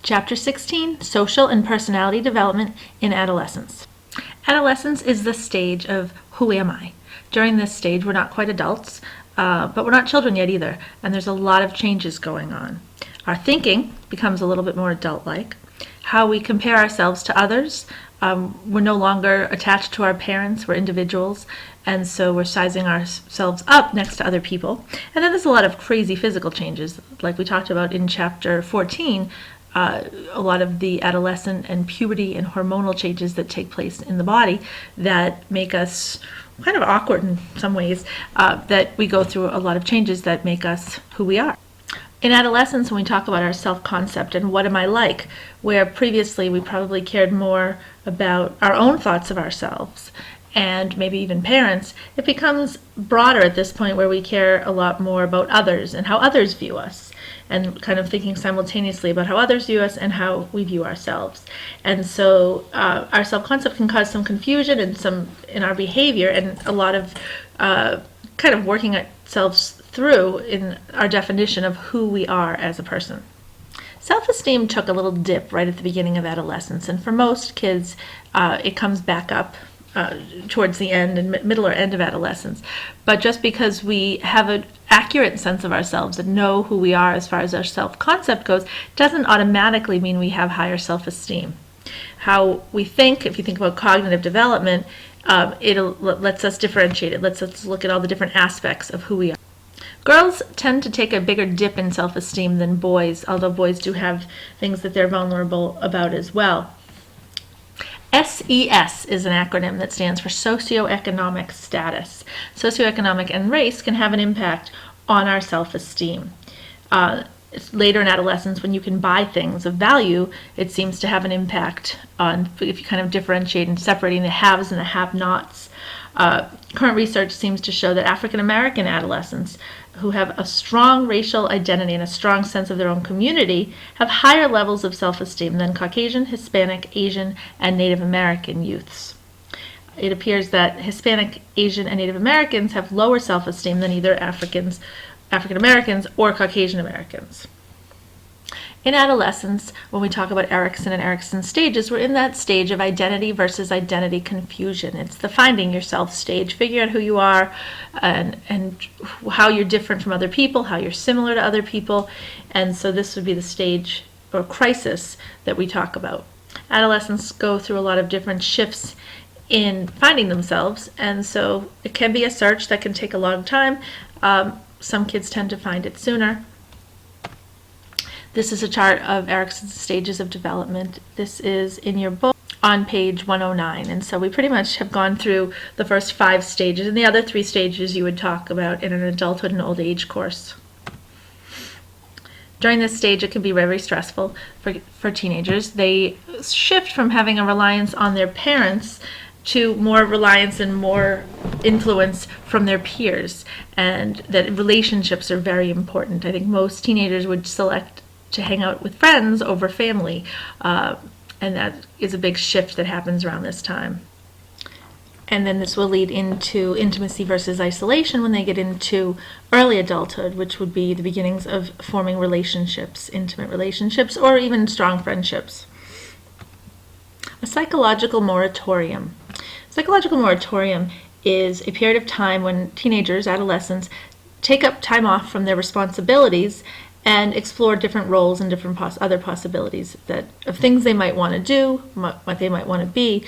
Chapter 16, Social and Personality Development in Adolescence. Adolescence is the stage of who am I? During this stage, we're not quite adults, but we're not children yet either, and there's a lot of changes going on. Our thinking becomes a little bit more adult-like. How we compare ourselves to others, we're no longer attached to our parents, we're individuals, and so we're sizing ourselves up next to other people. And then there's a lot of crazy physical changes, like we talked about in Chapter 14, a lot of the adolescent and puberty and hormonal changes that take place in the body that make us kind of awkward in some ways, that we go through a lot of changes that make us who we are. In adolescence, when we talk about our self-concept and what am I like, where previously we probably cared more about our own thoughts of ourselves and maybe even parents, it becomes broader at this point where we care a lot more about others and how others view us, and kind of thinking simultaneously about how others view us and how we view ourselves. And so our self-concept can cause some confusion and some in our behavior, and a lot of kind of working ourselves through in our definition of who we are as a person. Self-esteem took a little dip right at the beginning of adolescence, and for most kids it comes back up towards the end and middle or end of adolescence. But just because we have an accurate sense of ourselves and know who we are as far as our self-concept goes, doesn't automatically mean we have higher self-esteem. How we think, if you think about cognitive development, it lets us differentiate. It lets us look at all the different aspects of who we are. Girls tend to take a bigger dip in self-esteem than boys, although boys do have things that they're vulnerable about as well. SES is an acronym that stands for socioeconomic status. Socioeconomic and race can have an impact on our self-esteem. Later in adolescence, when you can buy things of value, it seems to have an impact on, if you kind of differentiate and separating the haves and the have-nots. Current research seems to show that African American adolescents who have a strong racial identity and a strong sense of their own community have higher levels of self-esteem than Caucasian, Hispanic, Asian, and Native American youths. It appears that Hispanic, Asian, and Native Americans have lower self-esteem than either African Americans or Caucasian Americans. In adolescence, when we talk about Erikson and Erikson stages, we're in that stage of identity versus identity confusion. It's the finding yourself stage, figuring out who you are and how you're different from other people, how you're similar to other people. And so this would be the stage or crisis that we talk about. Adolescents go through a lot of different shifts in finding themselves, and so it can be a search that can take a long time. Some kids tend to find it sooner. This is a chart of Erikson's stages of development. This is in your book on page 109. And so we pretty much have gone through the first 5 stages, and the other 3 stages you would talk about in an adulthood and old age course. During this stage, it can be very stressful for teenagers. They shift from having a reliance on their parents to more reliance and more influence from their peers, and that relationships are very important. I think most teenagers would select to hang out with friends over family, and that is a big shift that happens around this time. And then this will lead into intimacy versus isolation when they get into early adulthood, which would be the beginnings of forming relationships, intimate relationships, or even strong friendships. A psychological moratorium. Psychological moratorium is a period of time when teenagers, adolescents, take up time off from their responsibilities and explore different roles and different other possibilities of things they might want to do, what they might want to be.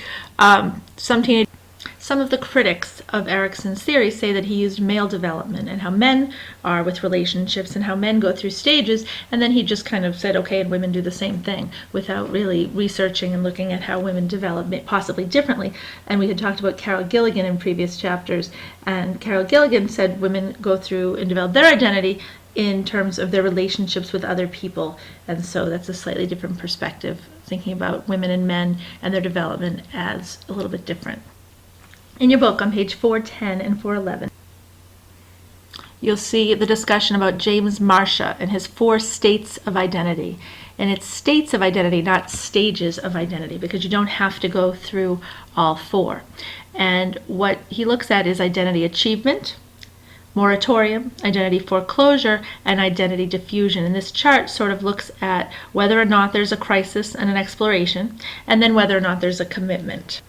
Some of the critics of Erikson's theory say that he used male development and how men are with relationships and how men go through stages, and then he just kind of said, okay, and women do the same thing, without really researching and looking at how women develop possibly differently. And we had talked about Carol Gilligan in previous chapters, and Carol Gilligan said women go through and develop their identity in terms of their relationships with other people, and so that's a slightly different perspective, thinking about women and men and their development as a little bit different. In your book on page 410 and 411, you'll see the discussion about James Marcia and his 4 states of identity. And it's states of identity, not stages of identity, because you don't have to go through all 4. And what he looks at is identity achievement, moratorium, identity foreclosure, and identity diffusion. And this chart sort of looks at whether or not there's a crisis and an exploration, and then whether or not there's a commitment.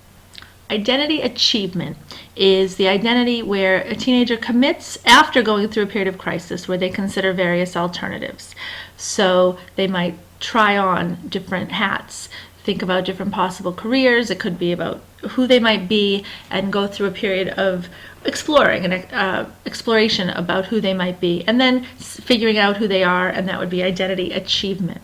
Identity achievement is the identity where a teenager commits after going through a period of crisis where they consider various alternatives. So they might try on different hats, think about different possible careers. It could be about who they might be, and go through a period of exploring and exploration about who they might be, and then figuring out who they are, and that would be identity achievement.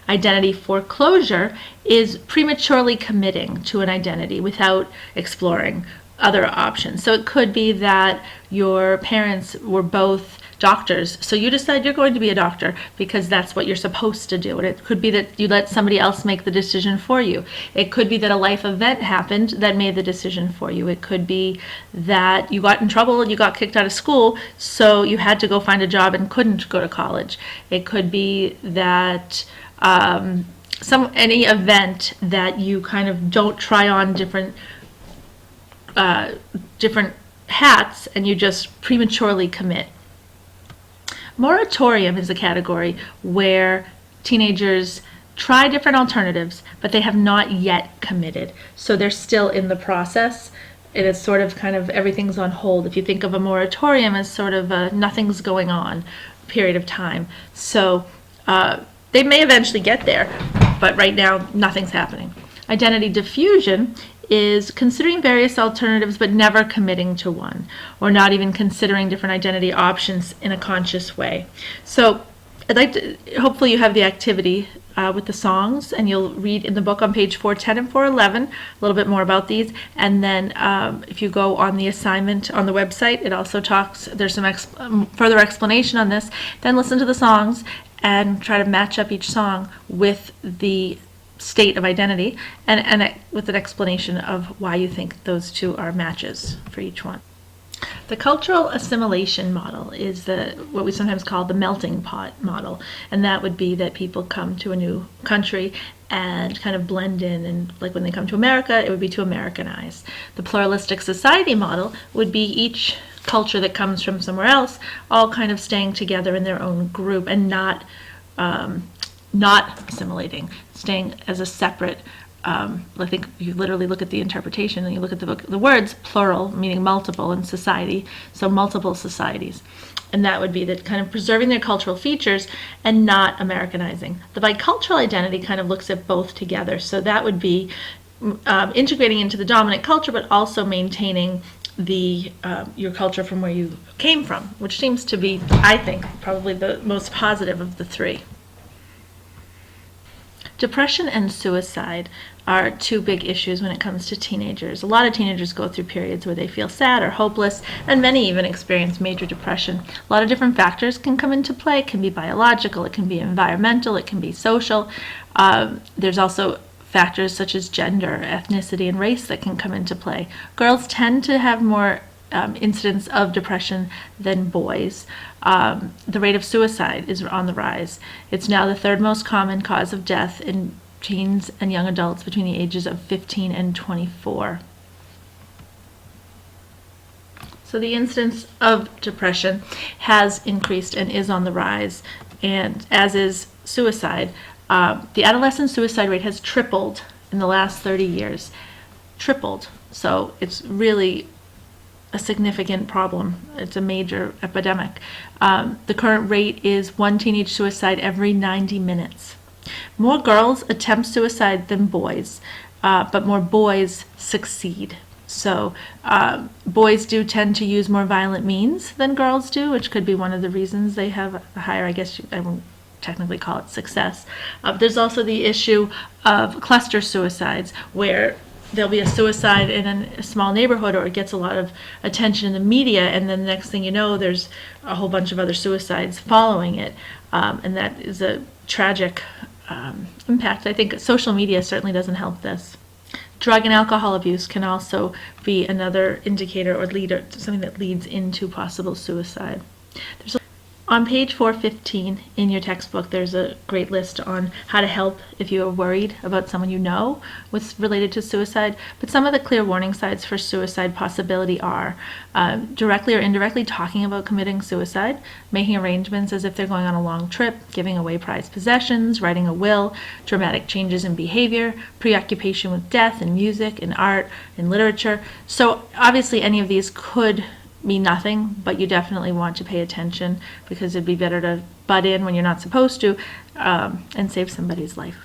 Identity foreclosure is prematurely committing to an identity without exploring other options. So it could be that your parents were both doctors, so you decide you're going to be a doctor because that's what you're supposed to do. And it could be that you let somebody else make the decision for you. It could be that a life event happened that made the decision for you. It could be that you got in trouble and you got kicked out of school, so you had to go find a job and couldn't go to college. It could be that any event that you kind of don't try on different hats and you just prematurely commit. Moratorium is a category where teenagers try different alternatives, but they have not yet committed. So they're still in the process. It is sort of kind of everything's on hold. If you think of a moratorium as sort of a nothing's going on period of time. So they may eventually get there, but right now nothing's happening. Identity diffusion is considering various alternatives but never committing to one, or not even considering different identity options in a conscious way. So I'd like to, hopefully you have the activity with the songs, and you'll read in the book on page 410 and 411 a little bit more about these. And then if you go on the assignment on the website, it also talks, there's some further explanation on this. Then listen to the songs and try to match up each song with the state of identity, and with an explanation of why you think those two are matches for each one. The cultural assimilation model is what we sometimes call the melting pot model, and that would be that people come to a new country and kind of blend in, and like when they come to America, it would be to Americanize. The pluralistic society model would be each culture that comes from somewhere else all kind of staying together in their own group and not assimilating, staying as a separate. I think you literally look at the interpretation and you look at the words plural, meaning multiple, and society, so multiple societies. And that would be that kind of preserving their cultural features and not Americanizing. The bicultural identity kind of looks at both together. So that would be integrating into the dominant culture, but also maintaining your culture from where you came from, which seems to be, I think, probably the most positive of the three. Depression and suicide are two big issues when it comes to teenagers. A lot of teenagers go through periods where they feel sad or hopeless, and many even experience major depression. A lot of different factors can come into play. It can be biological, it can be environmental, it can be social. There's also factors such as gender, ethnicity, and race that can come into play. Girls tend to have more incidents of depression than boys. The rate of suicide is on the rise. It's now the third most common cause of death in teens and young adults between the ages of 15 and 24. So the incidence of depression has increased and is on the rise, and as is suicide. The adolescent suicide rate has tripled in the last 30 years. Tripled. So it's really a significant problem. It's a major epidemic. The current rate is one teenage suicide every 90 minutes. More girls attempt suicide than boys, but more boys succeed. So boys do tend to use more violent means than girls do, which could be one of the reasons they have a higher, I guess I won't technically call it success. There's also the issue of cluster suicides, where there'll be a suicide in a small neighborhood, or it gets a lot of attention in the media, and then the next thing you know, there's a whole bunch of other suicides following it, and that is a tragic impact. I think social media certainly doesn't help this. Drug and alcohol abuse can also be another indicator or leader, something that leads into possible suicide. On page 415 in your textbook, there's a great list on how to help if you are worried about someone you know was related to suicide. But some of the clear warning signs for suicide possibility are directly or indirectly talking about committing suicide, making arrangements as if they're going on a long trip, giving away prized possessions, writing a will, dramatic changes in behavior, preoccupation with death in music, in art, in literature. So obviously any of these could mean nothing, but you definitely want to pay attention because it'd be better to butt in when you're not supposed to and save somebody's life.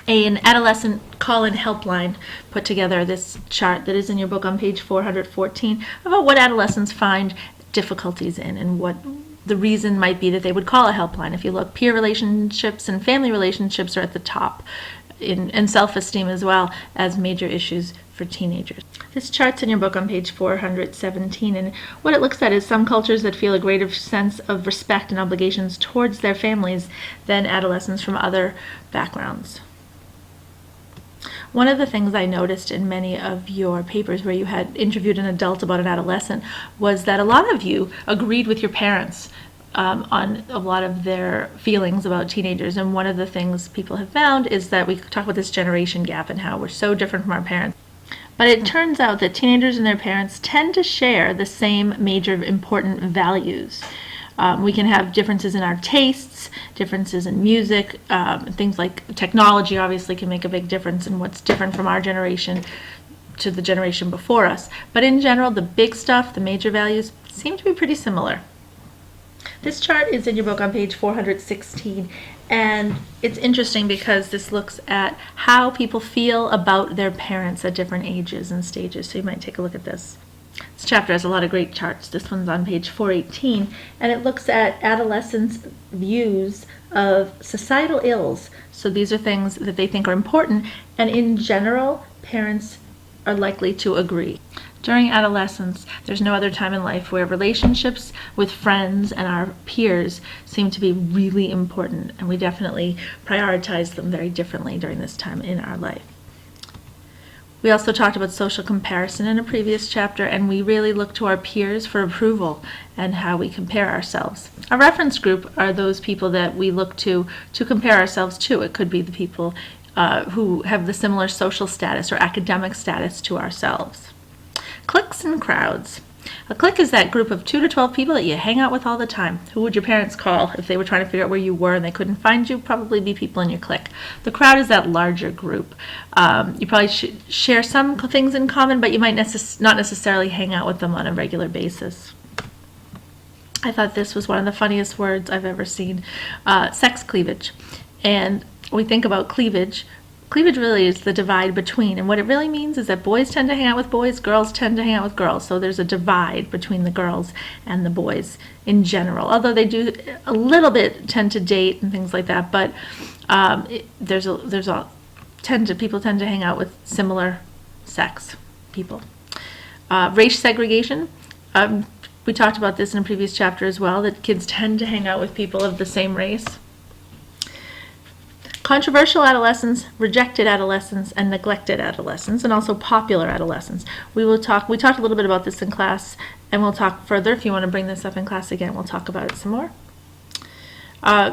An adolescent call-in helpline put together this chart that is in your book on page 414 about what adolescents find difficulties in and what the reason might be that they would call a helpline. If you look, peer relationships and family relationships are at the top, and self-esteem as well as major issues for teenagers. This chart's in your book on page 417, and what it looks at is some cultures that feel a greater sense of respect and obligations towards their families than adolescents from other backgrounds. One of the things I noticed in many of your papers where you had interviewed an adult about an adolescent was that a lot of you agreed with your parents on a lot of their feelings about teenagers. And one of the things people have found is that we talk about this generation gap and how we're so different from our parents. But it turns out that teenagers and their parents tend to share the same major important values. We can have differences in our tastes, differences in music, things like technology obviously can make a big difference in what's different from our generation to the generation before us. But in general, the big stuff, the major values, seem to be pretty similar. This chart is in your book on page 416, and it's interesting because this looks at how people feel about their parents at different ages and stages, so you might take a look at this. This chapter has a lot of great charts. This one's on page 418, and it looks at adolescents' views of societal ills. So these are things that they think are important, and in general, parents are likely to agree. During adolescence, there's no other time in life where relationships with friends and our peers seem to be really important, and we definitely prioritize them very differently during this time in our life. We also talked about social comparison in a previous chapter, and we really look to our peers for approval and how we compare ourselves. A reference group are those people that we look to compare ourselves to. It could be the people who have the similar social status or academic status to ourselves. Cliques and crowds. A clique is that group of 2 to 12 people that you hang out with all the time. Who would your parents call if they were trying to figure out where you were and they couldn't find you? Probably be people in your clique. The crowd is that larger group. You probably should share some things in common, but you might not necessarily hang out with them on a regular basis. I thought this was one of the funniest words I've ever seen. Sex cleavage. And we think about cleavage. Cleavage really is the divide between, and what it really means is that boys tend to hang out with boys, girls tend to hang out with girls, so there's a divide between the girls and the boys in general, although they do a little bit tend to date and things like that, but people tend to hang out with similar sex people. Race segregation, we talked about this in a previous chapter as well, that kids tend to hang out with people of the same race. Controversial adolescents, rejected adolescents, and neglected adolescents, and also popular adolescents. We talked a little bit about this in class, and we'll talk further. If you want to bring this up in class again, we'll talk about it some more.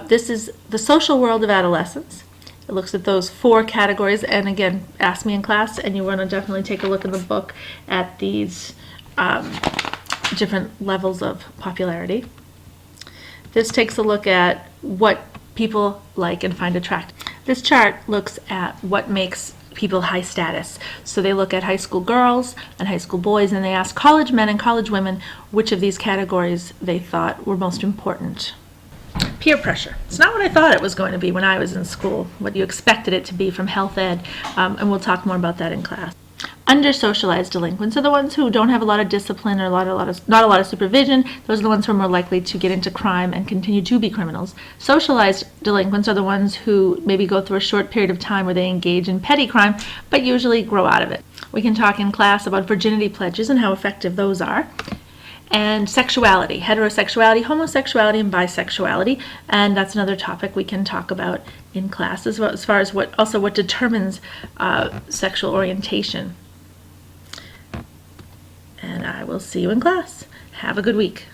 This is the social world of adolescence. It looks at those 4 categories, and again, ask me in class, and you want to definitely take a look in the book at these different levels of popularity. This takes a look at what people like and find attractive. This chart looks at what makes people high status. So they look at high school girls and high school boys, and they ask college men and college women which of these categories they thought were most important. Peer pressure. It's not what I thought it was going to be when I was in school, what you expected it to be from health ed, and we'll talk more about that in class. Under-socialized delinquents are the ones who don't have a lot of discipline or not a lot of supervision. Those are the ones who are more likely to get into crime and continue to be criminals. Socialized delinquents are the ones who maybe go through a short period of time where they engage in petty crime, but usually grow out of it. We can talk in class about virginity pledges and how effective those are. And sexuality, heterosexuality, homosexuality, and bisexuality. And that's another topic we can talk about in class as well, as far as what determines sexual orientation. And I will see you in class. Have a good week.